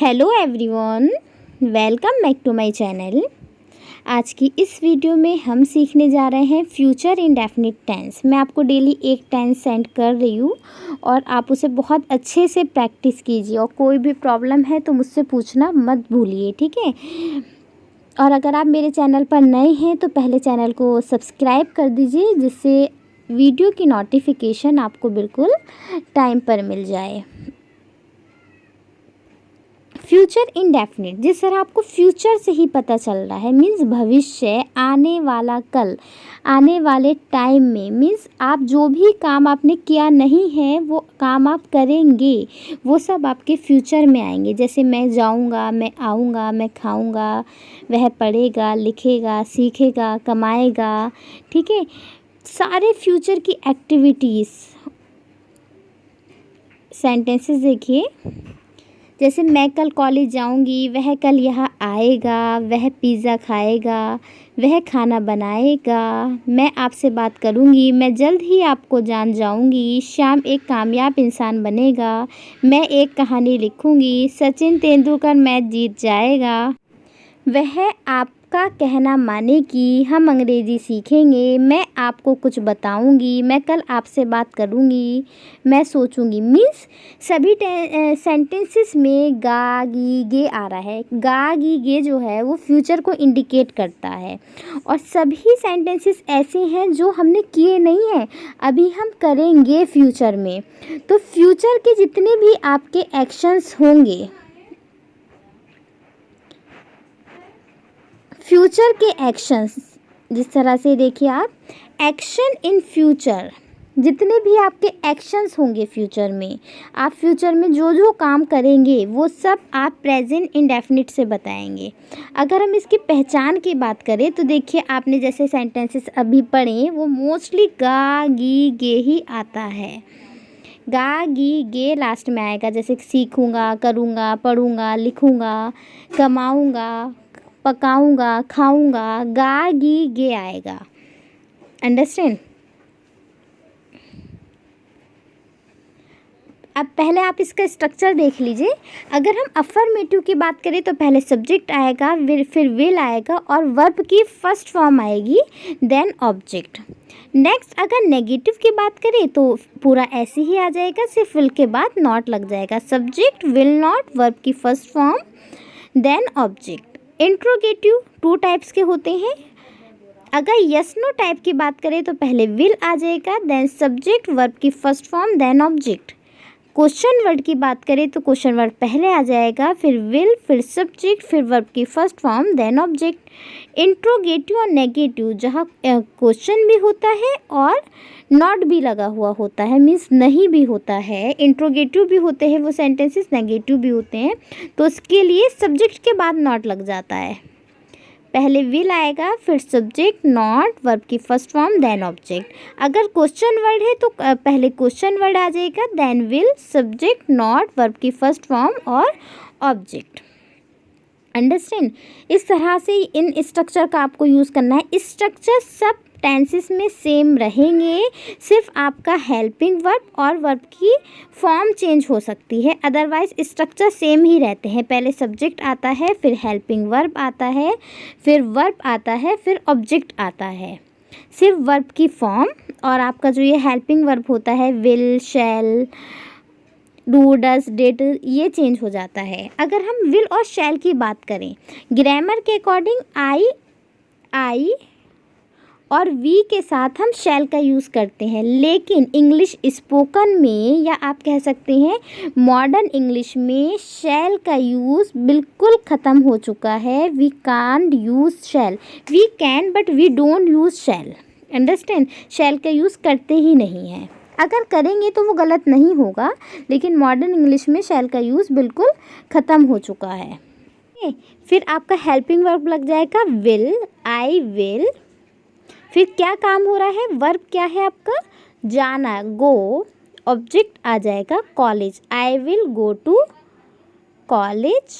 Hello everyone, welcome back to my channel. आज की इस वीडियो में हम सीखने जा रहे हैं फ्यूचर इंडेफिनिट टेंस। मैं आपको डेली एक टेंस सेंड कर रही हूँ और आप उसे बहुत अच्छे से प्रैक्टिस कीजिए और कोई भी प्रॉब्लम है तो मुझसे पूछना मत भूलिए, ठीक है। और अगर आप मेरे चैनल पर नए हैं तो पहले चैनल को सब्सक्राइब कर दीजिए, जिससे वीडियो की नोटिफिकेशन आपको बिल्कुल टाइम पर मिल जाए। फ्यूचर इंडेफिनिट, जिस तरह आपको फ्यूचर से ही पता चल रहा है, मीन्स भविष्य, आने वाला कल, आने वाले टाइम में, मीन्स आप जो भी काम आपने किया नहीं है वो काम आप करेंगे, वो सब आपके फ्यूचर में आएंगे। जैसे मैं जाऊंगा, मैं आऊंगा, मैं खाऊंगा, वह पढ़ेगा, लिखेगा, सीखेगा, कमाएगा, ठीक है। सारे फ्यूचर की एक्टिविटीज़, सेंटेंसेस देखिए। जैसे मैं कल कॉलेज जाऊंगी, वह कल यहाँ आएगा, वह पिज़्ज़ा खाएगा, वह खाना बनाएगा, मैं आपसे बात करूंगी, मैं जल्द ही आपको जान जाऊंगी, शाम एक कामयाब इंसान बनेगा, मैं एक कहानी लिखूंगी, सचिन तेंदुलकर मैच जीत जाएगा, वह आपका कहना मानेगी, हम अंग्रेज़ी सीखेंगे, मैं आपको कुछ बताऊंगी, मैं कल आपसे बात करूंगी, मैं सोचूंगी। मीन्स सभी सेंटेंसेस में गा गी गे आ रहा है। गा गी गे जो है वो फ्यूचर को इंडिकेट करता है और सभी सेंटेंसेस ऐसे हैं जो हमने किए नहीं हैं, अभी हम करेंगे फ्यूचर में। तो फ्यूचर के जितने भी आपके एक्शंस होंगे, फ्यूचर के एक्शंस, जिस तरह से देखिए आप, एक्शन इन फ्यूचर, जितने भी आपके एक्शंस होंगे फ्यूचर में, आप फ्यूचर में जो जो काम करेंगे वो सब आप प्रेजेंट इंडेफिनिट से बताएंगे। अगर हम इसकी पहचान की बात करें तो देखिए, आपने जैसे सेंटेंसेस अभी पढ़े वो मोस्टली गा गी गे ही आता है। गा गी गे लास्ट में आएगा, जैसे सीखूंगा, करूँगा, पढ़ूंगा, लिखूंगा, कमाऊंगा, पकाऊंगा, खाऊंगा, गा गी गे आएगा। अंडरस्टैंड। अब पहले आप इसका स्ट्रक्चर देख लीजिए। अगर हम अफर्मेटिव की बात करें तो पहले सब्जेक्ट आएगा, फिर विल आएगा और वर्ब की फर्स्ट फॉर्म आएगी, देन ऑब्जेक्ट। नेक्स्ट अगर नेगेटिव की बात करें तो पूरा ऐसे ही आ जाएगा, सिर्फ विल के बाद नॉट लग जाएगा। सब्जेक्ट, विल नॉट, वर्ब की first form, then object. Interrogative two types के होते हैं। अगर यस नो टाइप की बात करें तो पहले विल आ जाएगा, देन सब्जेक्ट, वर्ब की first form, then object. Question word की बात करें तो क्वेश्चन वर्ड पहले आ जाएगा, फिर विल, फिर सब्जेक्ट, फिर वर्ब की first form, then object. Interrogative और नेगेटिव, जहाँ क्वेश्चन भी होता है और नॉट भी लगा हुआ होता है, मीन्स नहीं भी होता है। इंट्रोगेटिव भी होते हैं वो सेंटेंसेस, नेगेटिव भी होते हैं, तो उसके लिए सब्जेक्ट के बाद नॉट लग जाता है। पहले विल आएगा, फिर सब्जेक्ट, नॉट, वर्ब की फर्स्ट फॉर्म, देन ऑब्जेक्ट। अगर क्वेश्चन वर्ड है तो पहले क्वेश्चन वर्ड आ जाएगा, then will, subject, not, verb की फर्स्ट फॉर्म और ऑब्जेक्ट। अंडरस्टैंड। इस तरह से इन स्ट्रक्चर का आपको यूज़ करना है। स्ट्रक्चर सब टेंसेस में सेम रहेंगे, सिर्फ आपका हेल्पिंग वर्ब और वर्ब की फॉर्म चेंज हो सकती है, अदरवाइज स्ट्रक्चर सेम ही रहते हैं। पहले सब्जेक्ट आता है, फिर हेल्पिंग वर्ब आता है, फिर वर्ब आता है, फिर ऑब्जेक्ट आता है। सिर्फ वर्ब की फॉर्म और आपका जो ये हेल्पिंग वर्ब होता है, will, shall, do, does, did, ये चेंज हो जाता है। अगर हम विल और शैल की बात करें, ग्रामर के अकॉर्डिंग आई और वी के साथ हम शैल का यूज़ करते हैं, लेकिन इंग्लिश स्पोकन में, या आप कह सकते हैं मॉडर्न इंग्लिश में, शैल का यूज़ बिल्कुल ख़त्म हो चुका है। We can't use shall, we can but we don't use shall. Understand. Shall का यूज़ करते ही नहीं है, अगर करेंगे तो वो गलत नहीं होगा, लेकिन मॉडर्न इंग्लिश में शैल का यूज़ बिल्कुल ख़त्म हो चुका है। फिर आपका हेल्पिंग वर्ब लग जाएगा विल, आई विल। फिर क्या काम हो रहा है, वर्ब क्या है आपका, जाना, गो। ऑब्जेक्ट आ जाएगा college, I will go to college.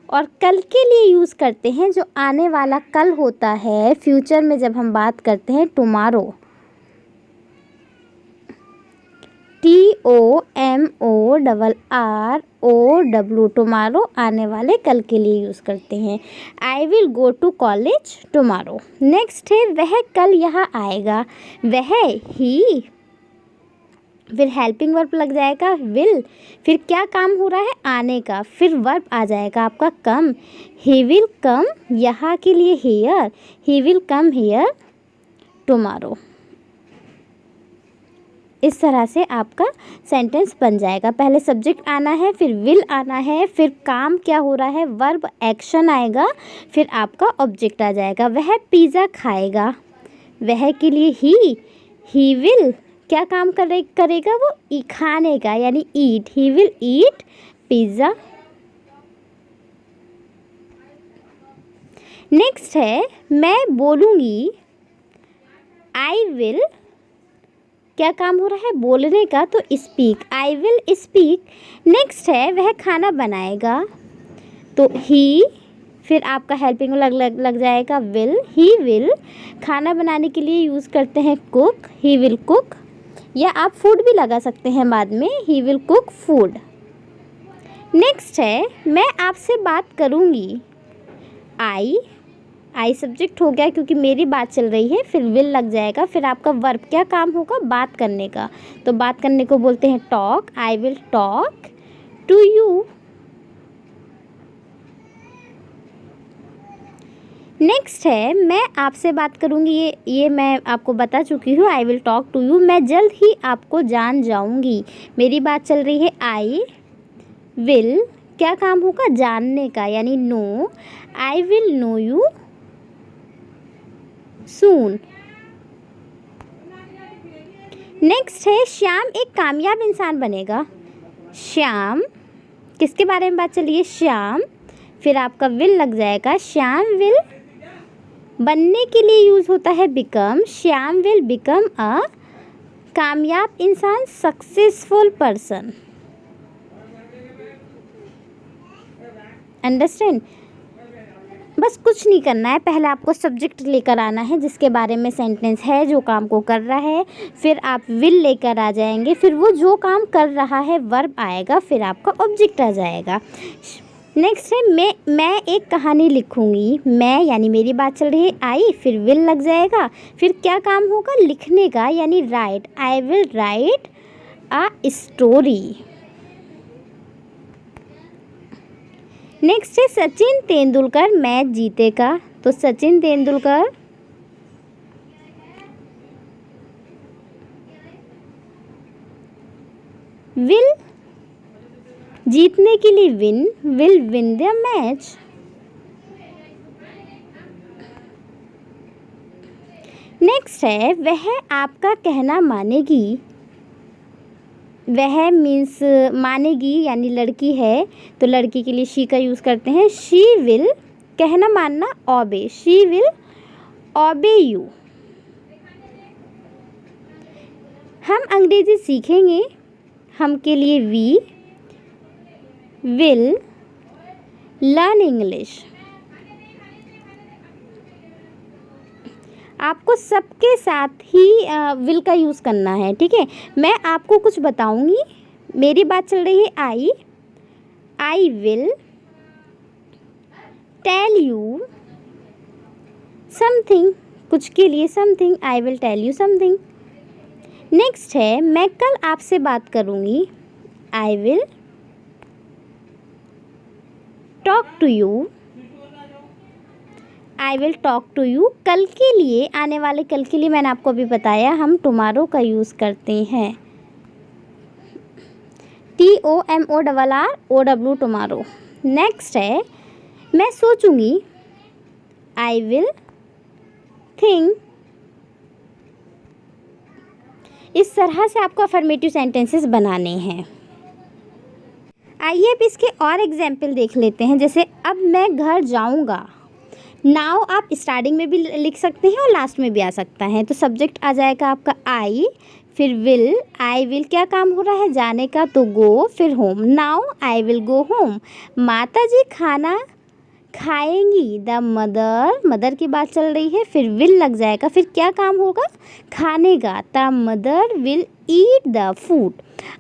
और कल के लिए यूज़ करते हैं, जो आने वाला कल होता है फ्यूचर में, जब हम बात करते हैं टुमारो। TOMORROW टुमारो आने वाले कल के लिए यूज़ करते हैं। I will go to college tomorrow. Next है वह कल यहाँ आएगा। वह ही, फिर हेल्पिंग वर्ब लग जाएगा विल, फिर क्या काम हो रहा है आने का, फिर वर्ब आ जाएगा आपका कम। ही विल कम यहाँ के लिए here, he will come here tomorrow. इस तरह से आपका सेंटेंस बन जाएगा। पहले सब्जेक्ट आना है, फिर विल आना है, फिर काम क्या हो रहा है वर्ब एक्शन आएगा, फिर आपका ऑब्जेक्ट आ जाएगा। वह पिज़्ज़ा खाएगा। वह के लिए ही विल क्या काम करेगा वो खाने का यानी eat, he will eat pizza. Next है मैं बोलूँगी। आई विल क्या काम हो रहा है बोलने का, तो speak, I will speak. Next है वह खाना बनाएगा, तो ही, फिर आपका हेल्पिंग लग जाएगा विल, ही विल। खाना बनाने के लिए यूज़ करते हैं कुक, ही विल कुक, या आप फूड भी लगा सकते हैं बाद में, he will cook food. Next है मैं आपसे बात करूँगी। आई सब्जेक्ट हो गया क्योंकि मेरी बात चल रही है, फिर विल लग जाएगा, फिर आपका वर्ब क्या काम होगा बात करने का, तो बात करने को बोलते हैं talk. I will talk to you. Next है मैं आपसे बात करूँगी, ये मैं आपको बता चुकी हूँ। I will talk to you, मैं जल्द ही आपको जान जाऊँगी। मेरी बात चल रही है आई विल क्या काम होगा जानने का यानी know, I will know you soon. Next है श्याम एक कामयाब इंसान बनेगा। श्याम किसके बारे में बात चली है श्याम, फिर आपका विल लग जाएगा, श्याम विल बनने के लिए यूज़ होता है become, Shyam will become a कामयाब इंसान, सक्सेसफुल पर्सन। अंडरस्टैंड। बस कुछ नहीं करना है, पहले आपको सब्जेक्ट लेकर आना है जिसके बारे में सेंटेंस है जो काम को कर रहा है, फिर आप विल लेकर आ जाएंगे, फिर वो जो काम कर रहा है वर्ब आएगा, फिर आपका ऑब्जेक्ट आ जाएगा। नेक्स्ट है मैं एक कहानी लिखूंगी। मैं यानी मेरी बात चल रही है आई, फिर विल लग जाएगा, फिर क्या काम होगा लिखने का यानी right, I will write a story. Next है सचिन तेंदुलकर मैच जीतेगा, तो सचिन तेंदुलकर विल जीतने के लिए will win the match. Next है वह आपका कहना मानेगी। वह मीन्स मानेगी यानी लड़की है, तो लड़की के लिए शी का यूज़ करते हैं। शी विल कहना मानना ओबे, शी विल ओबे यू। हम अंग्रेज़ी सीखेंगे, हम के लिए वी विल लर्न इंग्लिश। आपको सबके साथ ही विल का यूज़ करना है, ठीक है। मैं आपको कुछ बताऊंगी, मेरी बात चल रही है I will tell you something, कुछ के लिए something, I will tell you something. Next है मैं कल आपसे बात करूंगी। I will talk to you, I will talk to you. कल के लिए, आने वाले कल के लिए मैंने आपको अभी बताया हम टुमारो का यूज़ करते हैं, TOMORROW टुमारो। नेक्स्ट है मैं सोचूंगी। I will think. इस तरह से आपको अफर्मेटिव सेंटेंसेस बनाने हैं। आइए अब इसके और एग्जाम्पल देख लेते हैं। जैसे अब मैं घर जाऊंगा। नाउ आप स्टार्टिंग में भी लिख सकते हैं और लास्ट में भी आ सकता है। तो सब्जेक्ट आ जाएगा आपका आई, फिर विल, आई विल क्या काम हो रहा है जाने का, तो गो, फिर home. Now I will go home. माता जी खाना खाएंगी। द मदर की बात चल रही है, फिर विल लग जाएगा, फिर क्या काम होगा खाने का, the mother will eat the food.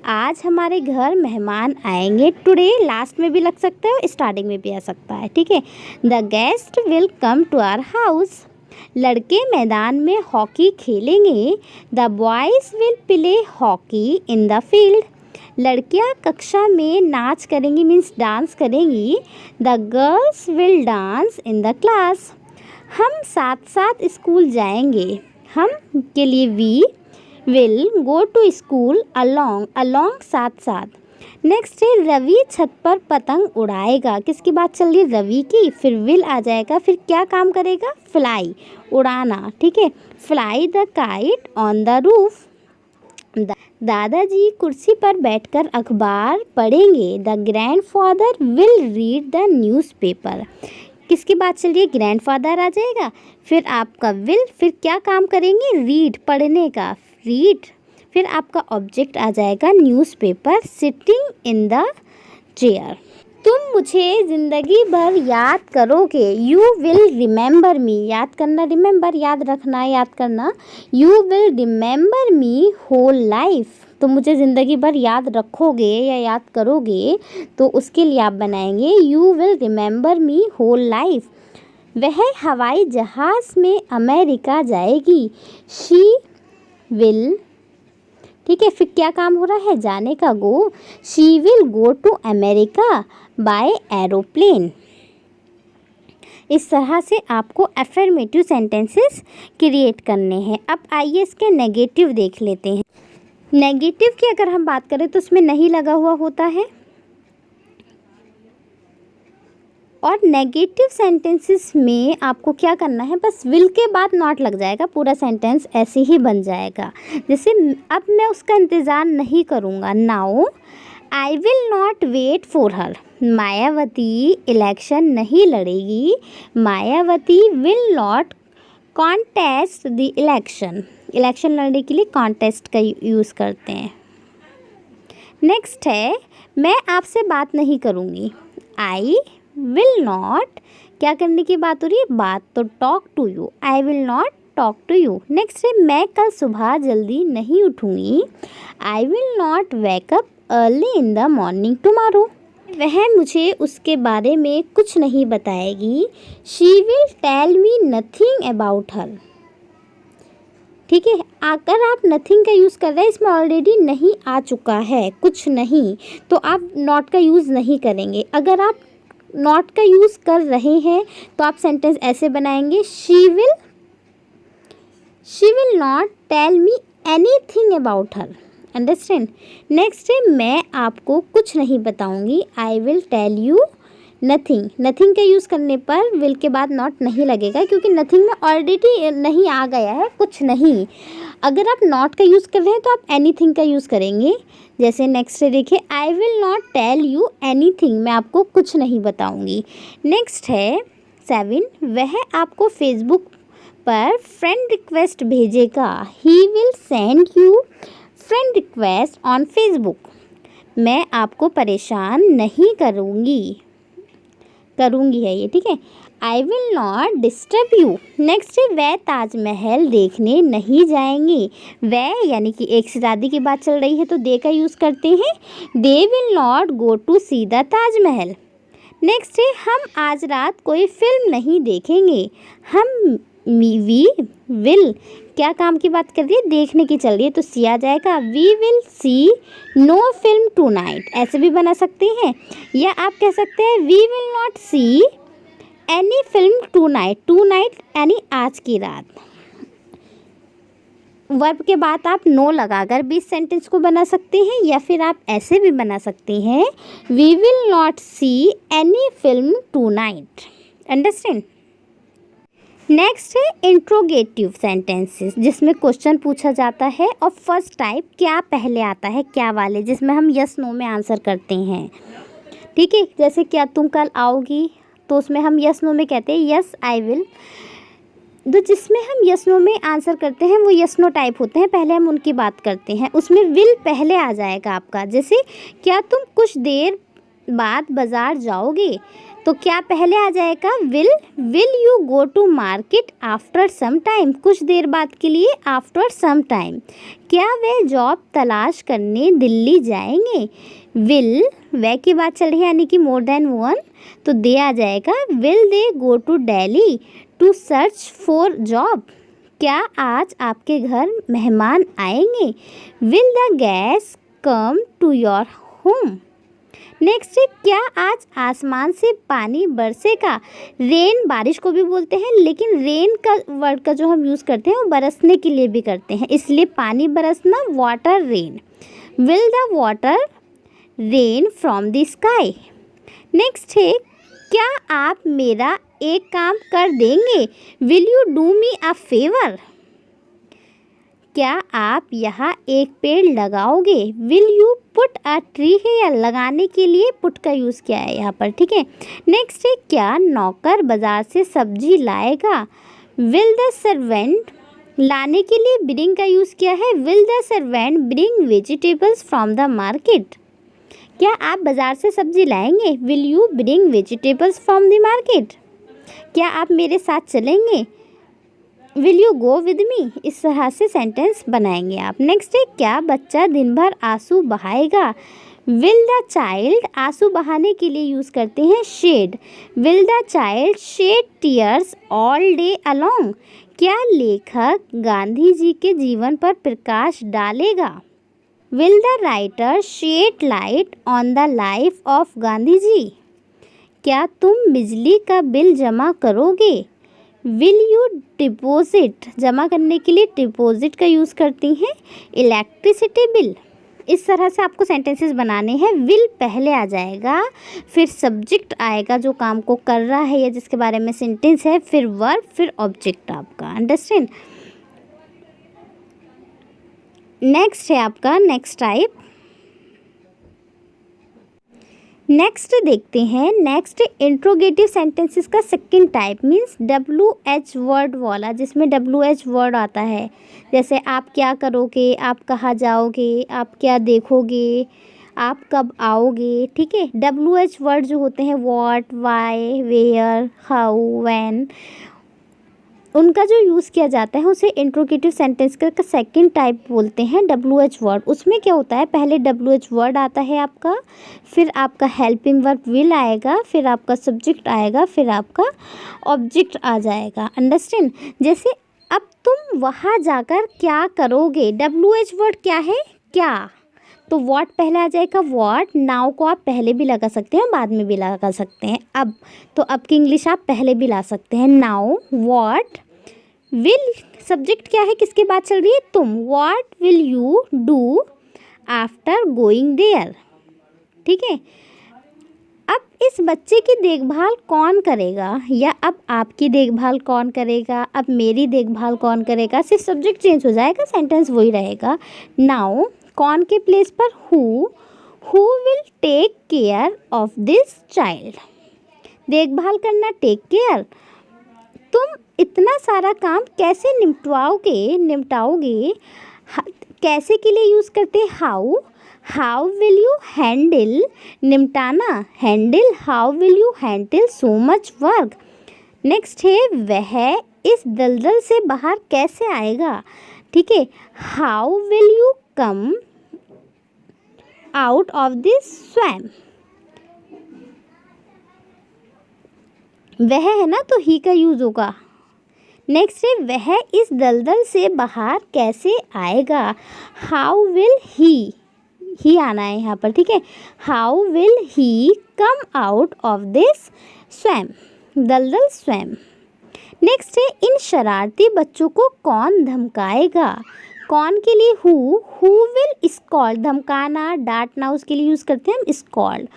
आज हमारे घर मेहमान आएंगे। टुडे लास्ट में भी लग सकता है और स्टार्टिंग में भी आ सकता है, ठीक है। The guest will come to our house. लड़के मैदान में हॉकी खेलेंगे। The boys will play hockey in the field. लड़कियां कक्षा में नाच करेंगी, मीन्स डांस करेंगी। The girls will dance in the class. हम साथ साथ स्कूल जाएंगे। हम के लिए we will go to school along साथ साथ। नेक्स्ट है रवि छत पर पतंग उड़ाएगा। किसकी बात चल रही है? रवि की। फिर विल आ जाएगा, फिर क्या काम करेगा? फ्लाई, उड़ाना, ठीक है। Fly the kite on the roof. दादाजी कुर्सी पर बैठकर अखबार पढ़ेंगे। The grandfather will read the newspaper. किसकी बात चल रही है? ग्रैंडफादर आ जाएगा, फिर आपका विल, फिर क्या काम करेंगे? रीड, पढ़ने का, रीड। फिर आपका ऑब्जेक्ट आ जाएगा newspaper, sitting in the chair. तुम मुझे ज़िंदगी भर याद करोगे। You will remember me. याद करना, रिमेंबर, याद रखना, याद करना। You will remember me whole life. तुम मुझे ज़िंदगी भर याद रखोगे या याद करोगे, तो उसके लिए आप बनाएंगे you will remember me whole life. वह हवाई जहाज़ में अमेरिका जाएगी। शी विल, ठीक है। फिर क्या काम हो रहा है? जाने का, go. She will go to America by aeroplane. इस तरह से आपको अफर्मेटिव सेंटेंसेस क्रिएट करने हैं। अब आइए इसके नेगेटिव देख लेते हैं। नेगेटिव की अगर हम बात करें तो उसमें नहीं लगा हुआ होता है, और नेगेटिव सेंटेंसेस में आपको क्या करना है? बस विल के बाद नॉट लग जाएगा, पूरा सेंटेंस ऐसे ही बन जाएगा। जैसे अब मैं उसका इंतज़ार नहीं करूँगा। Now I will not wait for her. Mayawati election नहीं लड़ेगी। Mayawati will not contest the election. Election लड़ने के लिए कॉन्टेस्ट का यूज़ करते हैं। नेक्स्ट है मैं आपसे बात नहीं करूँगी। आई विल नॉट, क्या करने की बात हो रही है? बात, तो talk to you. I will not talk to you. Next है मैं कल सुबह जल्दी नहीं उठूँगी। I will not wake up early in the morning tomorrow. वह मुझे उसके बारे में कुछ नहीं बताएगी। She will tell me nothing about her. ठीक है, अगर आप नथिंग का यूज़ कर रहे हैं, इसमें ऑलरेडी नहीं आ चुका है, कुछ नहीं, तो आप नॉट का यूज़ नहीं करेंगे। अगर आप नॉट का यूज़ कर रहे हैं तो आप सेंटेंस ऐसे बनाएंगे, she will not tell me anything about her. Understand. Next है मैं आपको कुछ नहीं बताऊंगी। I will tell you nothing. Nothing का यूज़ करने पर विल के बाद नॉट नहीं लगेगा, क्योंकि नथिंग में ऑलरेडी नहीं आ गया है, कुछ नहीं। अगर आप नॉट का यूज़ कर रहे हैं तो आप एनीथिंग का यूज़ करेंगे। जैसे नेक्स्ट है, देखिए, I will not tell you anything, मैं आपको कुछ नहीं बताऊंगी। नेक्स्ट है 7, वह आपको फेसबुक पर फ्रेंड रिक्वेस्ट भेजेगा। He will send you friend request on Facebook. मैं आपको परेशान नहीं करूँगी है ये, ठीक है। I will not disturb you. Next है वह ताजमहल देखने नहीं जाएंगे। वह यानी कि एक से ज़्यादा की बात चल रही है तो दे का यूज़ करते हैं। They will not go to see the Taj Mahal. Next है हम आज रात कोई फिल्म नहीं देखेंगे। हम वी विल, क्या काम की बात कर रही है? देखने की चल रही है तो सी आ जाएगा। We will see no film tonight, ऐसे भी बना सकते हैं। या आप कह सकते हैं we will not see any film tonight यानी आज की रात। वर्ब के बाद आप नो लगाकर भी इस सेंटेंस को बना सकते हैं, या फिर आप ऐसे भी बना सकते हैं, we will not see any film tonight. Understand. Next है इंट्रोगेटिव सेंटेंसेस, जिसमें क्वेश्चन पूछा जाता है और फर्स्ट टाइप क्या पहले आता है, क्या वाले, जिसमें हम यस नो में आंसर करते हैं। ठीक है, जैसे क्या तुम कल आओगी, तो उसमें हम यस नो में कहते हैं यस आई विल। तो जिसमें हम यस नो में आंसर करते हैं वो यस नो टाइप होते हैं, पहले हम उनकी बात करते हैं, उसमें विल पहले आ जाएगा आपका। जैसे क्या तुम कुछ देर बाद बाज़ार जाओगे, तो क्या पहले आ जाएगा will you go to market after some time, कुछ देर बाद के लिए, आफ्टर सम टाइम। क्या वे जॉब तलाश करने दिल्ली जाएंगे, विल वे की बात चल रही है यानी कि मोर देन वन, तो दे आ जाएगा will they go to Delhi to search for job. क्या आज आपके घर मेहमान आएंगे, will the guest come to your home. Next है क्या आज आसमान से पानी बरसेगा, रेन बारिश को भी बोलते हैं, लेकिन रेन का वर्ड का जो हम यूज़ करते हैं वो बरसने के लिए भी करते हैं, इसलिए पानी बरसना water rain, will the water rain from the sky. Next है क्या आप मेरा एक काम कर देंगे, will you do me a favour. क्या आप यहाँ एक पेड़ लगाओगे, will you put a tree here, लगाने के लिए पुट का यूज़ किया है यहाँ पर, ठीक है। नेक्स्ट है क्या नौकर बाज़ार से सब्जी लाएगा, विल द सर्वेंट, लाने के लिए ब्रिंग का यूज़ किया है, will the servant bring vegetables from the market. क्या आप बाज़ार से सब्जी लाएंगे, will you bring vegetables from the market. क्या आप मेरे साथ चलेंगे, will you go with me. इस तरह से सेंटेंस बनाएंगे आप। नेक्स्ट है क्या बच्चा दिन भर आंसू बहाएगा, विल द चाइल्ड, आंसू बहाने के लिए यूज़ करते हैं shed, will the child shed tears all day along. क्या लेखक गांधी जी के जीवन पर प्रकाश डालेगा, will the writer shed light on the life of Gandhi ji. क्या तुम बिजली का बिल जमा करोगे, विल यू डिपॉजिट, जमा करने के लिए डिपॉजिट का यूज़ करती हैं, इलेक्ट्रिसिटी बिल। इस तरह से आपको सेंटेंसेस बनाने हैं। विल पहले आ जाएगा, फिर सब्जेक्ट आएगा जो काम को कर रहा है या जिसके बारे में सेंटेंस है, फिर वर्ब, फिर ऑब्जेक्ट आपका। अंडरस्टैंड। नेक्स्ट है आपका नेक्स्ट टाइप। नेक्स्ट देखते हैं, नेक्स्ट इंट्रोगेटिव सेंटेंसेस का second type means WH word वाला, जिसमें WH वर्ड आता है, जैसे आप क्या करोगे, आप कहाँ जाओगे, आप क्या देखोगे, आप कब आओगे, ठीक है। WH वर्ड जो होते हैं what, why, where, how, when, उनका जो यूज़ किया जाता है उसे इंट्रोगेटिव सेंटेंस का सेकंड टाइप बोलते हैं WH वर्ड। उसमें क्या होता है, पहले WH वर्ड आता है आपका, फिर आपका हेल्पिंग वर्ब विल आएगा, फिर आपका सब्जेक्ट आएगा, फिर आपका ऑब्जेक्ट आ जाएगा। अंडरस्टैंड। जैसे अब तुम वहाँ जाकर क्या करोगे, WH वर्ड क्या है, क्या, तो व्हाट पहले आ जाएगा व्हाट। नाउ को आप पहले भी लगा सकते हैं, बाद में भी लगा सकते हैं। अब तो अब की इंग्लिश आप पहले भी ला सकते हैं। नाउ व्हाट, विल सब्जेक्ट क्या है, किसकी बात चल रही है, तुम, what will you do after going there, ठीक है। अब इस बच्चे की देखभाल कौन करेगा, या अब आपकी देखभाल कौन करेगा, अब मेरी देखभाल कौन करेगा, सिर्फ सब्जेक्ट चेंज हो जाएगा, सेंटेंस वही रहेगा। नाउ कौन के प्लेस पर who will take care of this child, देखभाल करना, टेक केयर। तुम इतना सारा काम कैसे निपटाओगे, कैसे के लिए यूज़ करते हैं हाउ विल यू हैंडल, निपटाना, handle, how will you handle so much work. Next है वह इस दलदल से बाहर कैसे आएगा, ठीक है, how will you come out of this swamp. वह है ना, तो ही का यूज़ होगा। नेक्स्ट है वह इस दलदल से बाहर कैसे आएगा, हाउ विल ही आना है यहाँ पर, ठीक है, how will he come out of this swamp, दलदल स्वैम्प। नेक्स्ट है इन शरारती बच्चों को कौन धमकाएगा, कौन के लिए हु विल स्कॉल्ड, धमकाना, डांटना, उसके लिए यूज़ करते हैं हम scold,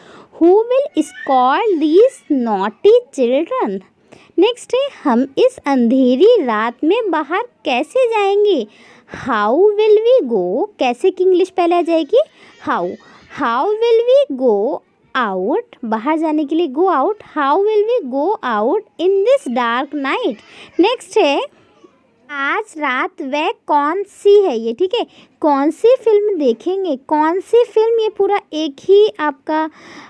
who will scold these naughty children. Next है हम इस अंधेरी रात में बाहर कैसे जाएंगे, हाउ विल वी गो, कैसे की इंग्लिश पहले आ जाएगी how will we go out, बाहर जाने के लिए go out, how will we go out in this dark night. Next है आज रात वह कौन सी है ये, ठीक है। कौन सी फिल्म देखेंगे, कौन सी फिल्म, ये पूरा एक ही आपका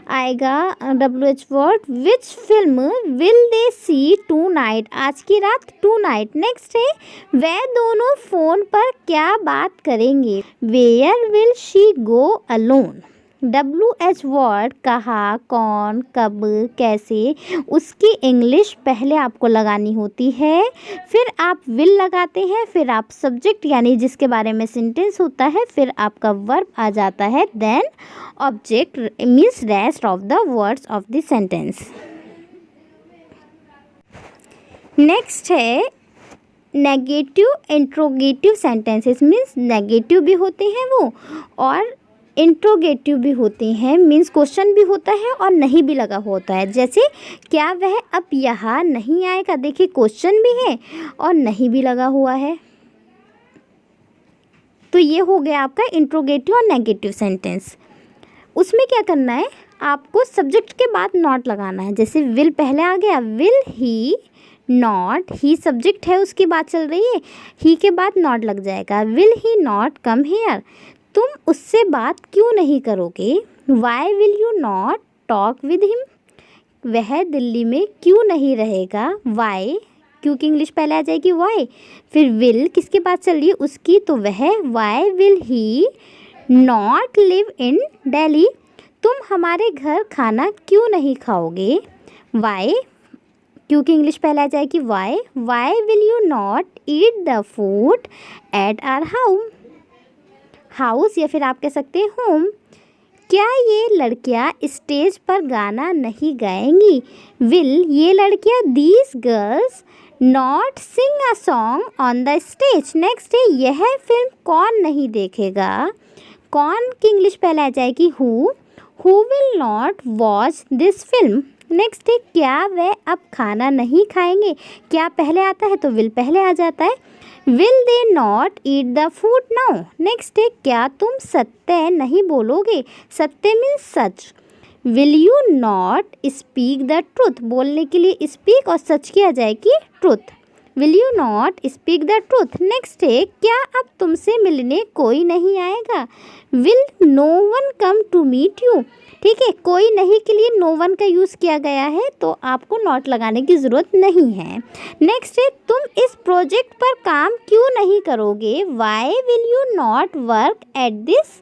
आएगा WH word. Which film will they see tonight, आज की रात टू नाइट। नेक्स्ट है वह दोनों फ़ोन पर क्या बात करेंगे। Where will she go alone. WH word कहाँ, कौन, कब, कैसे, उसकी इंग्लिश पहले आपको लगानी होती है, फिर आप विल लगाते हैं, फिर आप सब्जेक्ट यानी जिसके बारे में सेंटेंस होता है, फिर आपका वर्ब आ जाता है, then object means rest of the words of the sentence. Next है negative interrogative sentences, means negative भी होते हैं वो और इंट्रोगेटिव भी होते हैं, मीन्स क्वेश्चन भी होता है और नहीं भी लगा होता है। जैसे क्या वह अब यहाँ नहीं आएगा, देखिए क्वेश्चन भी है और नहीं भी लगा हुआ है। तो ये हो गया आपका इंट्रोगेटिव और नेगेटिव सेंटेंस। उसमें क्या करना है, आपको सब्जेक्ट के बाद नॉट लगाना है। जैसे विल पहले आ गया, will he not, he subject है उसकी बात चल रही है, ही के बाद नॉट लग जाएगा। Will he not come here, तुम उससे बात क्यों नहीं करोगे। Why will you not talk with him, वह दिल्ली में क्यों नहीं रहेगा। वाई, क्योंकि इंग्लिश पहले आ जाएगी वाई, फिर विल किसकी बात चल रही है उसकी, तो वह why will he not live in Delhi, तुम हमारे घर खाना क्यों नहीं खाओगे। वाई, क्योंकि इंग्लिश पहले आ जाएगी why, why will you not eat the food at our house, या फिर आप कह सकते हैं होम। क्या ये लड़कियां स्टेज पर गाना नहीं गाएंगी। विल ये लड़कियां, these girls not sing a song on the stage. Next है यह फिल्म कौन नहीं देखेगा। कौन की इंग्लिश पहले आ जाएगी who will not watch this film. Next है क्या वह अब खाना नहीं खाएंगे। क्या पहले आता है तो विल पहले आ जाता है। Will they not eat the food now. Next है क्या तुम सत्य नहीं बोलोगे। सत्य मीन्स सच। Will you not speak the truth, बोलने के लिए स्पीक और सच की आ जाएगी truth. Will you not speak the truth. Next है क्या अब तुमसे मिलने कोई नहीं आएगा। Will no one come to meet you, ठीक है, कोई नहीं के लिए नो वन का यूज़ किया गया है तो आपको नॉट लगाने की ज़रूरत नहीं है। नेक्स्ट है तुम इस प्रोजेक्ट पर काम क्यों नहीं करोगे। Why will you not work at this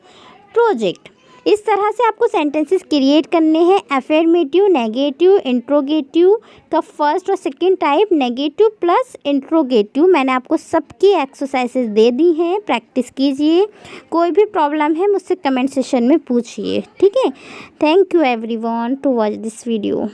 project. इस तरह से आपको सेंटेंसेस क्रिएट करने हैं। अफर्मेटिव, नेगेटिव, इंट्रोगेटिव का फर्स्ट और second type, negative plus interrogative. मैंने आपको सबकी एक्सरसाइजेस दे दी हैं, प्रैक्टिस कीजिए। कोई भी प्रॉब्लम है मुझसे कमेंट सेशन में पूछिए, ठीक है। Thank you everyone to watch this video.